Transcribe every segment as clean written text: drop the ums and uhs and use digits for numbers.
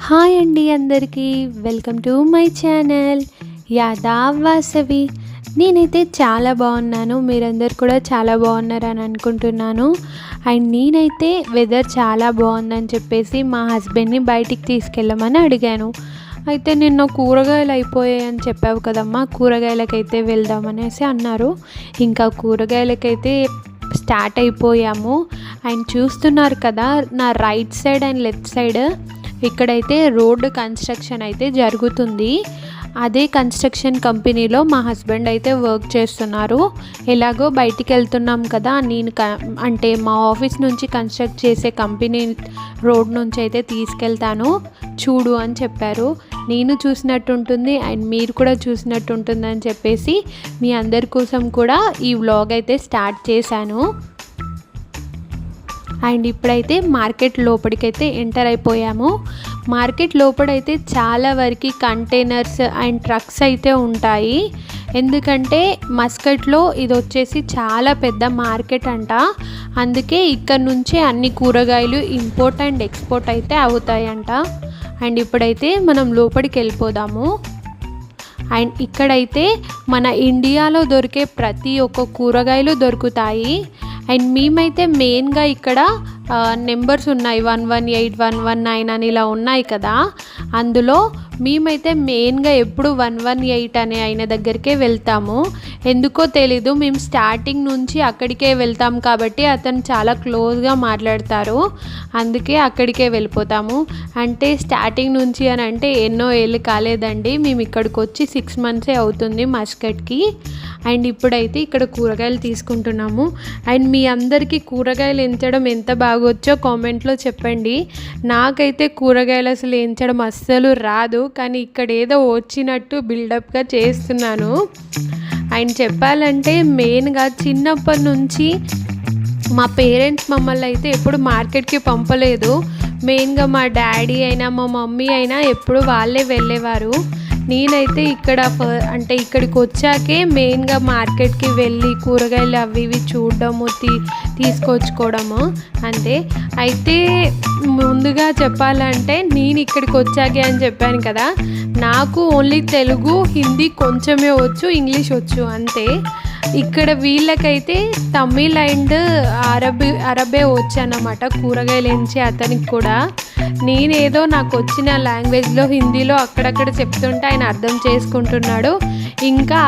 Hi అండి అందరికీ. Welcome to my channel Yadav Vasavi. నేనైతే చాలా బాగున్నాను, మీరందరు కూడా చాలా బాగున్నారని అనుకుంటున్నాను. అండ్ నేనైతే వెదర్ చాలా బాగుందని చెప్పేసి మా హస్బెండ్ని బయటికి తీసుకెళ్ళమని అడిగాను. అయితే నిన్న కూరగాయలు అయిపోయాయని చెప్పావు కదమ్మా, కూరగాయలకైతే వెళ్దామనేసి అన్నారు. ఇంకా కూరగాయలకైతే స్టార్ట్ అయిపోయాము. అండ్ చూస్తున్నారు కదా, నా right side and left side ఇక్కడైతే రోడ్డు కన్స్ట్రక్షన్ అయితే జరుగుతుంది. అదే కన్స్ట్రక్షన్ కంపెనీలో మా హస్బెండ్ అయితే వర్క్ చేస్తున్నారు. ఎలాగో బయటికి వెళ్తున్నాం కదా, నేను అంటే మా ఆఫీస్ నుంచి కన్స్ట్రక్ట్ చేసే కంపెనీ రోడ్ నుంచి అయితే తీసుకెళ్తాను చూడు అని చెప్పారు. నేను చూసినట్టు ఉంటుంది అండ్ మీరు కూడా చూసినట్టు ఉంటుందని చెప్పేసి మీ అందరి కోసం కూడా ఈ వ్లాగ్ అయితే స్టార్ట్ చేశాను. అండ్ ఇప్పుడైతే మార్కెట్ లోపలికైతే ఎంటర్ అయిపోయాము. మార్కెట్ లోపలైతే చాలా వరకు కంటైనర్స్ అండ్ ట్రక్స్ అయితే ఉంటాయి. ఎందుకంటే మస్కట్లో ఇది వచ్చేసి చాలా పెద్ద మార్కెట్ అంట. అందుకే ఇక్కడ నుంచే అన్ని కూరగాయలు ఇంపోర్ట్ అండ్ ఎక్స్పోర్ట్ అయితే అవుతాయంట. అండ్ ఇప్పుడైతే మనం లోపలికి వెళ్ళిపోదాము. అండ్ ఇక్కడైతే మన ఇండియాలో దొరికే ప్రతి ఒక్క కూరగాయలు దొరుకుతాయి. అండ్ మేమైతే మెయిన్గా ఇక్కడ నెంబర్స్ ఉన్నాయి, 118, 119 అని ఇలా ఉన్నాయి కదా. అందులో మేమైతే మెయిన్గా ఎప్పుడు 118 అనే ఆయన దగ్గరికే వెళ్తాము. ఎందుకో తెలీదు, మేము స్టార్టింగ్ నుంచి అక్కడికే వెళ్తాం కాబట్టి అతను చాలా క్లోజ్గా మాట్లాడతారు, అందుకే అక్కడికే వెళ్ళిపోతాము. అంటే స్టార్టింగ్ నుంచి అని అంటే ఎన్నో ఏళ్ళు కాలేదండి, మేము ఇక్కడికి వచ్చి 6 months అవుతుంది మస్కట్కి. అండ్ ఇప్పుడైతే ఇక్కడ కూరగాయలు తీసుకుంటున్నాము. అండ్ మీ అందరికీ కూరగాయలు ఎంచడం ఎంత బాగొచ్చో కామెంట్లో చెప్పండి. నాకైతే కూరగాయలు అసలు ఎంచడం అస్సలు రాదు, కానీ ఇక్కడ ఏదో వచ్చినట్టు బిల్డప్గా చేస్తున్నాను. అండ్ చెప్పాలంటే మెయిన్గా చిన్నప్పటి నుంచి మా పేరెంట్స్ మమ్మల్ని అయితే ఎప్పుడు మార్కెట్కి పంపలేదు. మెయిన్గా మా డాడీ అయినా మా మమ్మీ అయినా ఎప్పుడు వాళ్ళే వెళ్ళేవారు. నేనైతే ఇక్కడ అంటే ఇక్కడికి వచ్చాకే మెయిన్గా మార్కెట్కి వెళ్ళి కూరగాయలు అవి ఇవి చూడడము తీసుకొచ్చుకోవడము అంతే. అయితే ముందుగా చెప్పాలంటే నేను ఇక్కడికి వచ్చాకే అని చెప్పాను కదా, నాకు ఓన్లీ తెలుగు హిందీ కొంచెమే వచ్చు, ఇంగ్లీష్ వచ్చు అంతే. ఇక్కడ వీళ్ళకైతే తమిళ్ అండ్ అరబే వచ్చు అన్నమాట కూరగాయలు ఎంచి అతనికి కూడా. నేనేదో నాకు వచ్చిన లాంగ్వేజ్లో హిందీలో అక్కడక్కడ చెప్తుంటే ఆయన అర్థం చేసుకుంటున్నాడు. ఇంకా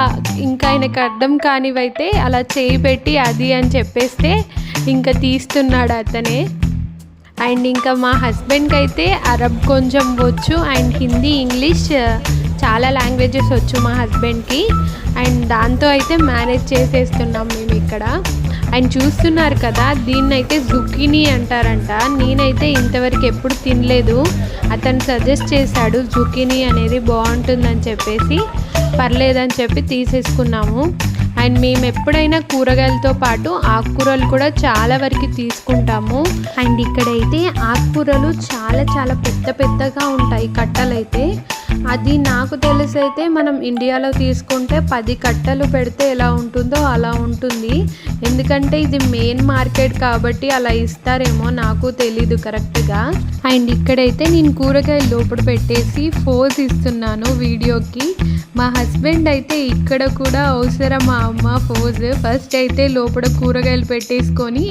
ఆయనకు అర్థం కానివైతే అలా చేయి పెట్టి అది అని చెప్పేస్తే ఇంకా తీస్తున్నాడు అతనే. అండ్ ఇంకా మా హస్బెండ్కి అయితే అరబ్ కొంచెం వచ్చు అండ్ హిందీ ఇంగ్లీష్ చాలా లాంగ్వేజెస్ వచ్చు మా హస్బెండ్కి. అండ్ దాంతో అయితే మేనేజ్ చేసేస్తున్నాం మేము ఇక్కడ. అండ్ చూస్తున్నారు కదా, దీన్నైతే జుకీనీ అంటారంట. నేనైతే ఇంతవరకు ఎప్పుడు తినలేదు, అతను సజెస్ట్ చేశాడు జుకీనీ అనేది బాగుంటుందని చెప్పేసి పర్లేదని చెప్పి తీసేసుకున్నాము. అండ్ మేము ఎప్పుడైనా కూరగాయలతో పాటు ఆకుకూరలు కూడా చాలా వరకు తీసుకుంటాము. అండ్ ఇక్కడైతే ఆకుకూరలు చాలా చాలా పెద్ద పెద్దగా ఉంటాయి కట్టలైతే. అది నాకు తెలిసైతే మనం ఇండియాలో తీసుకుంటే 10 కట్టలు పెడితే ఎలా ఉంటుందో అలా ఉంటుంది. ఎందుకంటే ఇది మెయిన్ మార్కెట్ కాబట్టి అలా ఇస్తారేమో, నాకు తెలీదు కరెక్ట్గా. అండ్ ఇక్కడైతే నేను కూరగాయలు లోపల పెట్టేసి ఫోజ్ ఇస్తున్నాను వీడియోకి. మా హస్బెండ్ అయితే ఇక్కడ కూడా అవసరమా అమ్మ ఫోజ్, ఫస్ట్ అయితే లోపల కూరగాయలు పెట్టేసుకొని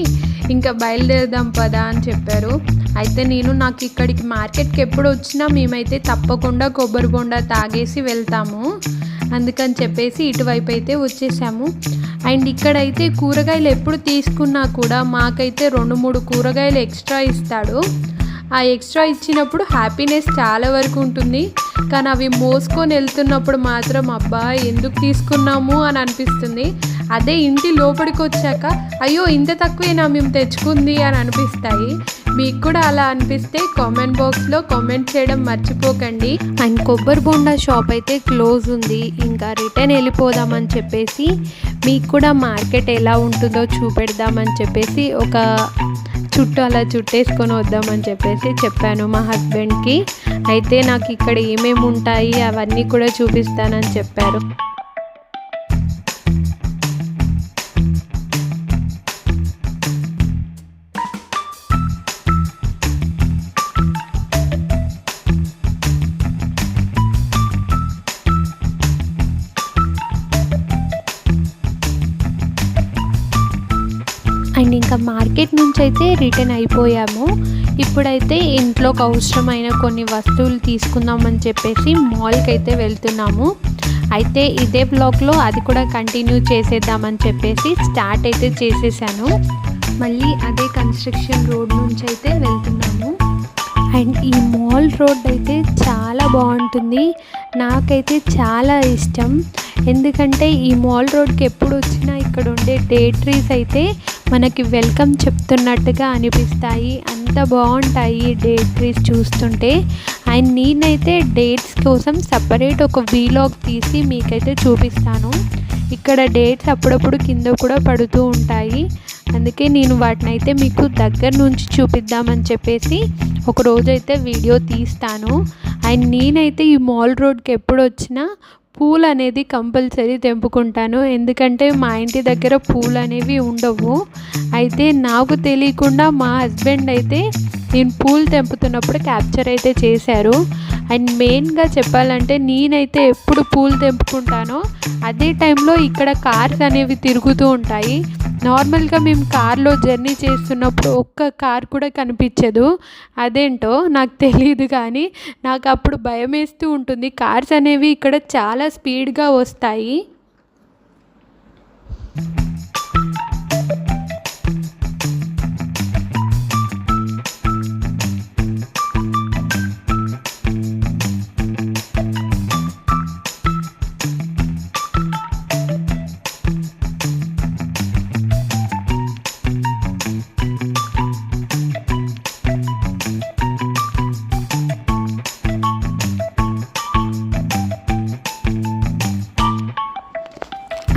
ఇంకా బయలుదేరదాం పదా అని చెప్పారు. అయితే నాకు ఇక్కడికి మార్కెట్కి ఎప్పుడు వచ్చినా మేమైతే తప్పకుండా కొబ్బరి బొండా తాగేసి వెళ్తాము, అందుకని చెప్పేసి ఇటువైపు అయితే వచ్చేసాము. అండ్ ఇక్కడైతే కూరగాయలు ఎప్పుడు తీసుకున్నా కూడా మాకైతే 2-3 కూరగాయలు ఎక్స్ట్రా ఇస్తాడు. ఆ ఎక్స్ట్రా ఇచ్చినప్పుడు హ్యాపీనెస్ చాలా వరకు ఉంటుంది, కానీ అవి మోసుకొని వెళ్తున్నప్పుడు మాత్రం అబ్బా ఎందుకు తీసుకున్నాము అని అనిపిస్తుంది. అదే ఇంటి లోపలికి వచ్చాక అయ్యో ఇంత తక్కువేనా మేము తెచ్చుకుంది అని అనిపిస్తాయి. మీకు కూడా అలా అనిపిస్తే కామెంట్ బాక్స్లో కామెంట్ చేయడం మర్చిపోకండి. అండ్ కొబ్బరి బొండా షాప్ అయితే క్లోజ్ ఉంది, ఇంకా రిటర్న్ వెళ్ళిపోదామని చెప్పేసి మీకు కూడా మార్కెట్ ఎలా ఉంటుందో చూపెడదామని చెప్పేసి ఒక చుట్టూ అలా చుట్టేసుకొని వద్దామని చెప్పేసి చెప్పాను మా హస్బెండ్కి. అయితే నాకు ఇక్కడ ఏమేమి ఉంటాయి అవన్నీ కూడా చూపిస్తానని చెప్పారు. ఇంకా మార్కెట్ నుంచి అయితే రిటర్న్ అయిపోయాము. ఇప్పుడైతే ఇంట్లోకి అవసరమైన కొన్ని వస్తువులు తీసుకుందామని చెప్పేసి మాల్కి అయితే వెళ్తున్నాము. అయితే ఇదే బ్లాగ్లో అది కూడా కంటిన్యూ చేసేద్దామని చెప్పేసి స్టార్ట్ అయితే చేసేసాను. మళ్ళీ అదే కన్స్ట్రక్షన్ రోడ్ నుంచి అయితే వెళ్తున్నాము. అండ్ ఈ మాల్ రోడ్ అయితే చాలా బాగుంటుంది, నాకైతే చాలా ఇష్టం. ఎందుకంటే ఈ మాల్ రోడ్కి ఎప్పుడు వచ్చినా ఇక్కడ ఉండే డేట్ ట్రీస్ అయితే మనకి వెల్కమ్ చెప్తున్నట్టుగా అనిపిస్తాయి, అంత బాగుంటాయి డేట్ ట్రీస్ చూస్తుంటే. అండ్ నేనైతే డేట్స్ కోసం సపరేట్ ఒక వీలాగ్ తీసి మీకైతే చూపిస్తాను. ఇక్కడ డేట్స్ అప్పుడప్పుడు కింద కూడా పడుతూ ఉంటాయి, అందుకే నేను వాటిని అయితే మీకు దగ్గర నుంచి చూపిద్దామని చెప్పేసి ఒక రోజైతే వీడియో తీస్తాను. అండ్ నేనైతే ఈ మాల్ రోడ్కి ఎప్పుడు వచ్చినా పూలు అనేది కంపల్సరీ తెంపుకుంటాను, ఎందుకంటే మా ఇంటి దగ్గర పూలు అనేవి ఉండవు. అయితే నాకు తెలియకుండా మా హస్బెండ్ అయితే నేను పూలు తెంపుతున్నప్పుడు క్యాప్చర్ అయితే చేశారు. అండ్ మెయిన్గా చెప్పాలంటే నేనైతే ఎప్పుడు పూలు తెంపుకుంటానో అదే టైంలో ఇక్కడ కార్స్ అనేవి తిరుగుతూ ఉంటాయి. నార్మల్గా మేము కార్లో జర్నీ చేస్తున్నప్పుడు ఒక్క కార్ కూడా కనిపించదు, అదేంటో నాకు తెలియదు, కానీ నాకు అప్పుడు భయం వేస్తూ ఉంటుంది. కార్స్ అనేవి ఇక్కడ చాలా స్పీడ్గా వస్తాయి.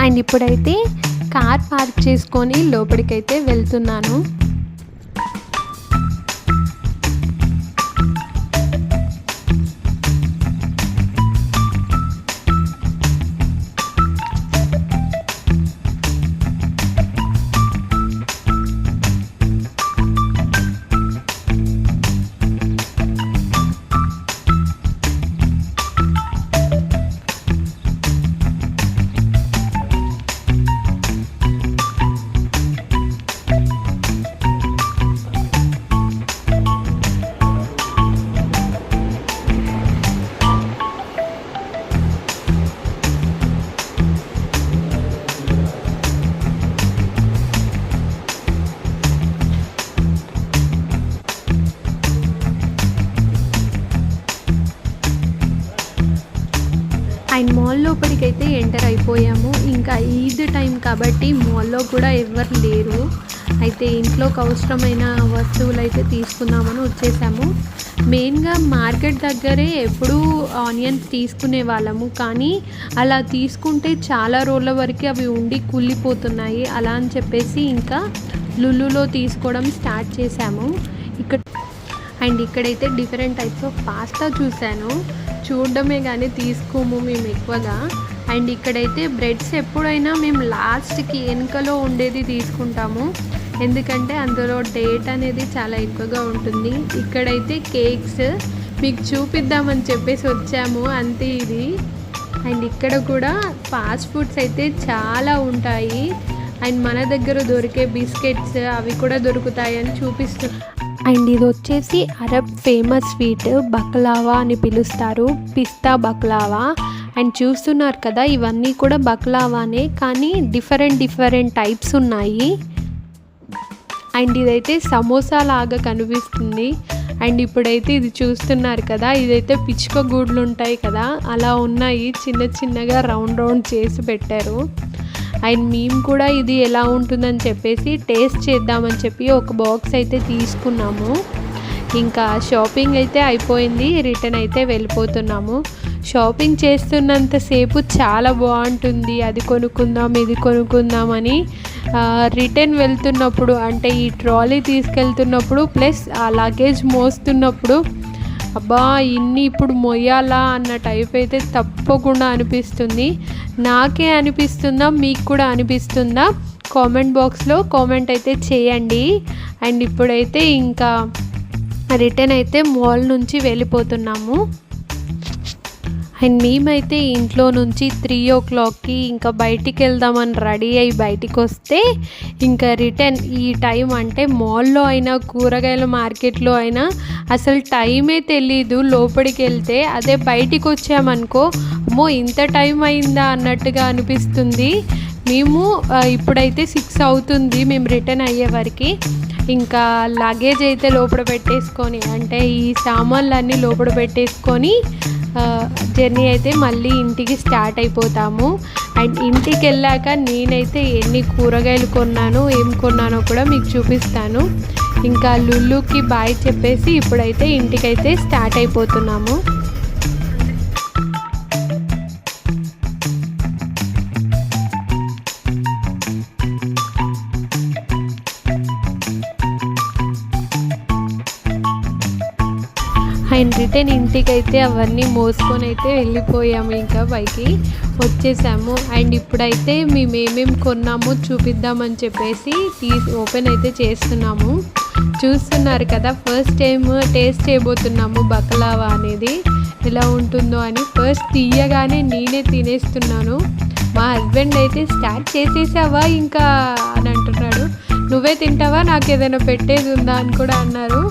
అండ్ ఇప్పుడైతే కార్ పార్క్ చేసుకొని లోపలికైతే వెళ్తున్నాను. అండ్ మాల్ లోపలికైతే ఎంటర్ అయిపోయాము. ఇంకా ఈద్ టైం కాబట్టి మాల్లో కూడా ఎవరు లేరు. అయితే ఇంట్లోకి అవసరమైన వస్తువులు అయితే తీసుకుందామని వచ్చేసాము. మెయిన్గా మార్కెట్ దగ్గరే ఎప్పుడూ ఆనియన్స్ తీసుకునే వాళ్ళము, కానీ అలా తీసుకుంటే చాలా రోజుల వరకు అవి ఉండి కుళ్ళిపోతున్నాయి. అలా అని చెప్పేసి ఇంకా లులులో తీసుకోవడం స్టార్ట్ చేసాము. ఇక్కడైతే డిఫరెంట్ టైప్స్ ఆఫ్ పాస్తా చూశాను, చూడడమే కానీ తీసుకోము మేము ఎక్కువగా. అండ్ ఇక్కడైతే బ్రెడ్స్ ఎప్పుడైనా మేము లాస్ట్కి వెనుకలో ఉండేది తీసుకుంటాము, ఎందుకంటే అందులో డేట్ అనేది చాలా ఎక్కువగా ఉంటుంది. ఇక్కడైతే కేక్స్ మీకు చూపిద్దామని చెప్పేసి వచ్చాము, అంతే ఇది. అండ్ ఇక్కడ కూడా ఫాస్ట్ ఫుడ్స్ అయితే చాలా ఉంటాయి. అండ్ మన దగ్గర దొరికే బిస్కెట్స్ అవి కూడా దొరుకుతాయని చూపిస్తున్నాను. అండ్ ఇది వచ్చేసి అరబ్ ఫేమస్ స్వీట్ బక్లావా అని పిలుస్తారు, పిస్తా బక్లావా. అండ్ చూస్తున్నారు కదా, ఇవన్నీ కూడా బక్లావానే, కానీ డిఫరెంట్ టైప్స్ ఉన్నాయి. అండ్ ఇదైతే సమోసా లాగా కనిపిస్తుంది. అండ్ ఇప్పుడైతే ఇది చూస్తున్నారు కదా, ఇదైతే పిచ్చుక గూడ్లు ఉంటాయి కదా, అలా ఉన్నాయి, చిన్నగా రౌండ్ చేసి పెట్టారు. అండ్ మేము కూడా ఇది ఎలా ఉంటుందని చెప్పేసి టేస్ట్ చేద్దామని చెప్పి ఒక బాక్స్ అయితే తీసుకున్నాము. ఇంకా షాపింగ్ అయితే అయిపోయింది, రిటర్న్ అయితే వెళ్ళిపోతున్నాము. షాపింగ్ చేస్తున్నంతసేపు చాలా బాగుంటుంది, అది కొనుక్కుందాం ఇది కొనుక్కుందామని. రిటర్న్ వెళ్తున్నప్పుడు అంటే ఈ ట్రాలీ తీసుకెళ్తున్నప్పుడు ప్లస్ ఆ లగేజ్ మోస్తున్నప్పుడు అబ్బా ఇన్ని ఇప్పుడు మొయ్యాలా అన్న టైప్ అయితే తప్పకుండా అనిపిస్తుంది. నాకే అనిపిస్తుందా, మీకు కూడా అనిపిస్తుందా? కామెంట్ బాక్స్లో కామెంట్ అయితే చేయండి. అండ్ ఇప్పుడైతే ఇంకా రిటర్న్ అయితే మాల్ నుంచి వెళ్ళిపోతున్నాము. అండ్ మేమైతే ఇంట్లో నుంచి 3 o'clockకి ఇంకా బయటికి వెళ్దామని రెడీ అయ్యి బయటికి వస్తే ఇంకా రిటర్న్ ఈ టైం అంటే మాల్లో అయినా కూరగాయల మార్కెట్లో అయినా అసలు టైమే తెలీదు లోపలికి వెళ్తే. అదే బయటికి వచ్చామనుకో అమ్మో ఇంత టైం అయిందా అన్నట్టుగా అనిపిస్తుంది. మేము ఇప్పుడైతే 6 అవుతుంది మేము రిటర్న్ అయ్యే వరకు. ఇంకా లగేజ్ అయితే లోపల పెట్టేసుకొని అంటే ఈ సామాన్లన్నీ లోపల పెట్టేసుకొని జర్నీ అయితే మళ్ళీ ఇంటికి స్టార్ట్ అయిపోతాము. అండ్ ఇంటికి వెళ్ళాక నేనైతే ఎన్ని కూరగాయలు కొన్నానో ఏం కొన్నానో కూడా మీకు చూపిస్తాను. ఇంకా లుల్లుకి బాయ్ చెప్పేసి ఇప్పుడైతే ఇంటికైతే స్టార్ట్ అయిపోతున్నాము. అండ్ రిటర్న్ ఇంటికైతే అవన్నీ మోసుకొని అయితే వెళ్ళిపోయాము. ఇంకా పైకి వచ్చేసాము. అండ్ ఇప్పుడైతే మేము ఏమేమి కొన్నామో చూపిద్దామని చెప్పేసి ఓపెన్ అయితే చేస్తున్నాము. చూస్తున్నారు కదా ఫస్ట్ టైం టేస్ట్ చేయబోతున్నాము బక్లావా అనేది ఎలా ఉంటుందో అని. ఫస్ట్ తీయగానే నేనే తినేస్తున్నాను. మా హస్బెండ్ అయితే స్టార్ట్ చేసేసావా ఇంకా అని అంటున్నాడు. నువ్వే తింటావా నాకు ఏదైనా పెట్టేది ఉందా అని కూడా అన్నారు.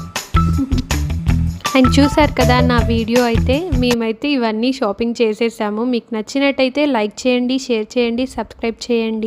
అండ్ చూసారు కదా నా వీడియో అయితే మేమైతే ఇవన్నీ షాపింగ్ చేసేసాము. మీకు నచ్చినట్టయితే లైక్ చేయండి, షేర్ చేయండి, సబ్స్క్రైబ్ చేయండి.